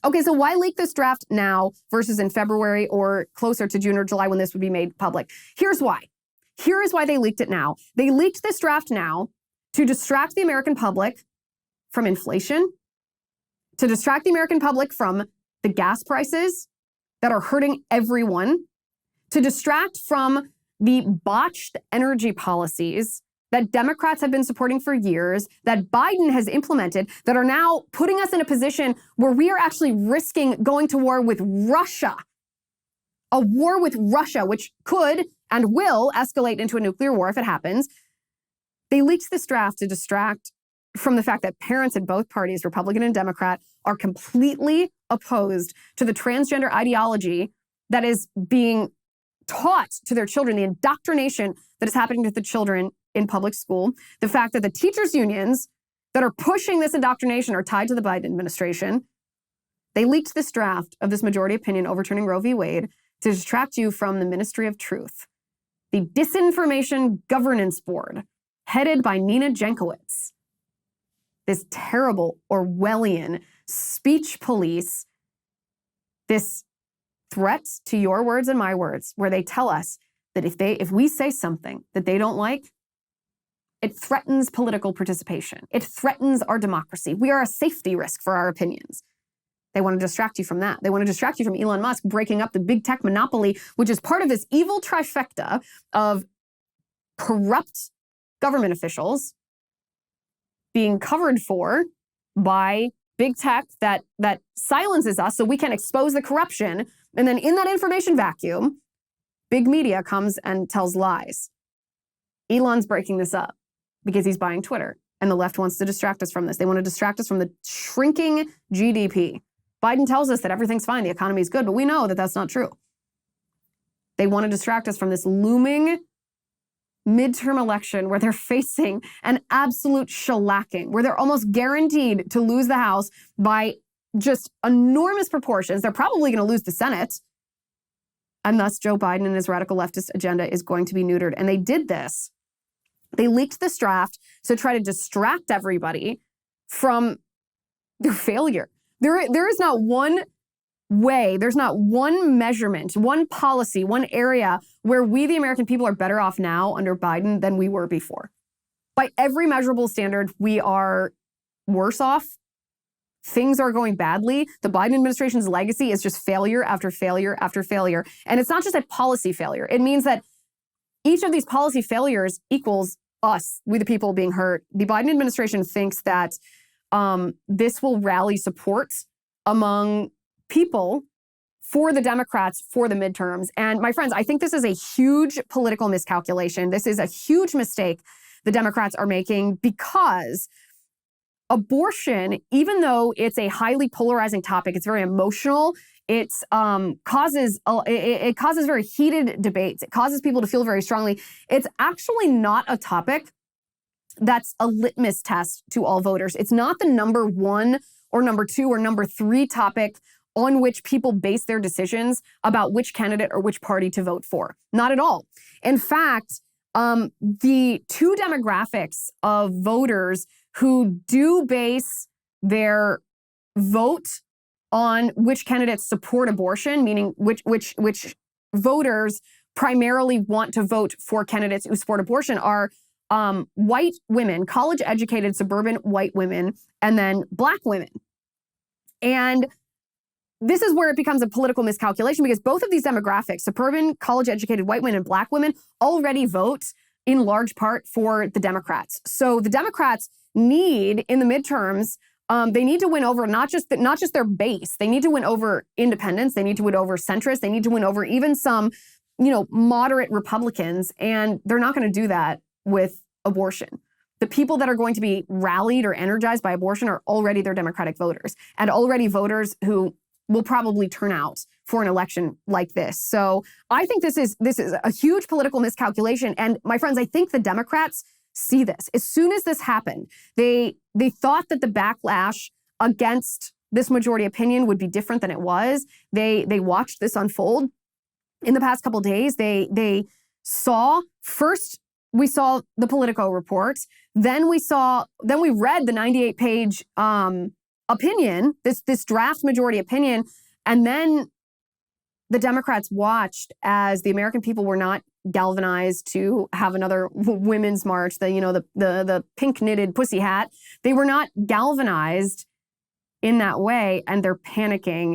Okay, so why leak this draft now versus in February or closer to June or July when this would be made public? Here's why. Here is why they leaked it now. They leaked this draft now to distract the American public from inflation, to distract the American public from the gas prices that are hurting everyone, to distract from the botched energy policies that Democrats have been supporting for years, that Biden has implemented, that are now putting us in a position where we are actually risking going to war with Russia. A war with Russia, which could and will escalate into a nuclear war if it happens. They leaked this draft to distract from the fact that parents in both parties, Republican and Democrat, are completely opposed to the transgender ideology that is being taught to their children, the indoctrination that is happening to the children in public school, the fact that the teachers' unions that are pushing this indoctrination are tied to the Biden administration. They leaked this draft of this majority opinion overturning Roe v. Wade to distract you from the Ministry of Truth, the Disinformation Governance Board, headed by Nina Jankowicz. This terrible Orwellian speech police, this threat to your words and my words, where they tell us that if we say something that they don't like, it threatens political participation. It threatens our democracy. We are a safety risk for our opinions. They want to distract you from that. They want to distract you from Elon Musk breaking up the big tech monopoly, which is part of this evil trifecta of corrupt government officials being covered for by big tech that silences us so we can expose the corruption. And then in that information vacuum, big media comes and tells lies. Elon's breaking this up because he's buying Twitter. And the left wants to distract us from this. They want to distract us from the shrinking GDP. Biden tells us that everything's fine, the economy is good, but we know that that's not true. They want to distract us from this looming midterm election where they're facing an absolute shellacking, where they're almost guaranteed to lose the House by just enormous proportions. They're probably going to lose the Senate. And thus, Joe Biden and his radical leftist agenda is going to be neutered. And they did this. They leaked this draft to try to distract everybody from their failure. There is not one way, there's not one measurement, one policy, one area where we, the American people, are better off now under Biden than we were before. By every measurable standard, we are worse off. Things are going badly. The Biden administration's legacy is just failure after failure after failure. And it's not just a policy failure. It means that each of these policy failures equals us, we the people, being hurt. The Biden administration thinks that this will rally support among people for the Democrats for the midterms. And my friends, I think this is a huge political miscalculation. This is a huge mistake the Democrats are making, because abortion, even though it's a highly polarizing topic, it's very emotional. It causes very heated debates. It causes people to feel very strongly. It's actually not a topic that's a litmus test to all voters. It's not the number one or number two or number three topic on which people base their decisions about which candidate or which party to vote for. Not at all. In fact, the two demographics of voters who do base their vote on which candidates support abortion, meaning which voters primarily want to vote for candidates who support abortion, are white women, college-educated suburban white women, and then Black women. And this is where it becomes a political miscalculation, because both of these demographics, suburban, college-educated white women and Black women, already vote in large part for the Democrats. So the Democrats need, in the midterms, they need to win over not just their base. They need to win over independents. They need to win over centrists. They need to win over even some, moderate Republicans. And they're not going to do that with abortion. The people that are going to be rallied or energized by abortion are already their Democratic voters, and already voters who will probably turn out for an election like this. So I think this is a huge political miscalculation. And my friends, I think the Democrats see this. As soon as this happened, they thought that the backlash against this majority opinion would be different than it was. They watched this unfold in the past couple of days. They saw first. We saw the Politico reports. Then we read the 98-page opinion, this draft majority opinion, and then the Democrats watched as the American people were not galvanized to have another women's march, the pink knitted pussy hat. They were not galvanized in that way, and they're panicking.